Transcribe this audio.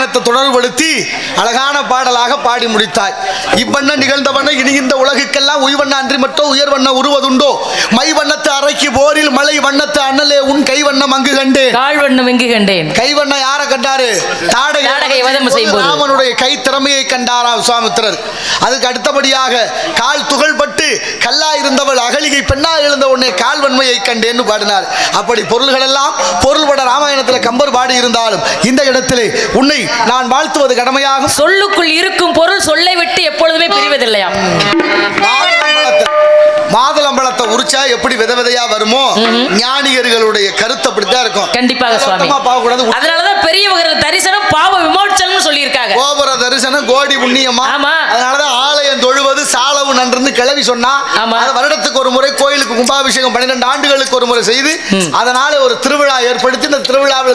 ராமாயணத்தை தொடர்படுத்தி அழகான பாடலாக பாடி முடித்தாய். இவ்வண்ண நிகழ்ந்தவண்ண இனி இந்த உலகுக்கெல்லாம் உய்வண்ண அன்றி மட்டும் உயர்வண்ண உருவதுண்டோ? மை வண்ணத்து அறைக்கு போரில் மலை வண்ணத்து அண்ணலே உன் கைவண்ணம் அங்கு கண்டேன். கால்வண்ணம் எங்கு கண்டேன்? கைவண்ண யாரை கண்டாரு? தாடகை வதம் செய்யும் போது ராமனுடைய கை திறமையை கண்டாராம் விஸ்வாமித்திரர். அதுக்கு அடுத்தபடியாக கால் துகள்பட்டு கல்லா இருந்தவள் அகலிகை பெண்ணா எழுந்த உடனே கால் வன்மையை கண்டேன்னு பாடினார். அப்படி பொருள்கள் எல்லாம் பொருள்பட ராமாயணத்தில் கம்பர் பாடி இருந்தாலும் இந்த இடத்திலே உன்னை நான் வாழ்த்துவது கடமையாகும். சொல்லுக்குள் இருக்கும் பொருள் சொல்லை விட்டு எப்பொழுதுமே பிரிவதில்லையா? மாதுளம்பழத்தை உரிச்சா எப்படி வித விதையா வருமோ ஞானிகர்களுடைய கருத்து அப்படித்தான் இருக்கும். கண்டிப்பாக சுவாமி. அதனாலதான் பெரியவர்கள் தரிசனம் பாவ விமோச்சனம் சொல்லி இருக்காங்க. கோபுர தரிசனம் கோடி புண்ணியமா. அதனாலதான் ஆலயம் தொழுவது சாலவு நன்றுன்னு கிளவி சொன்னா வருடத்துக்கு ஒரு முறை கோயிலுக்கு கும்பாபிஷேகம் 12 ஆண்டுகளுக்கு ஒரு முறை செய்து அதனால ஒரு திருவிழா ஏற்படுத்தி இந்த திருவிழாவில்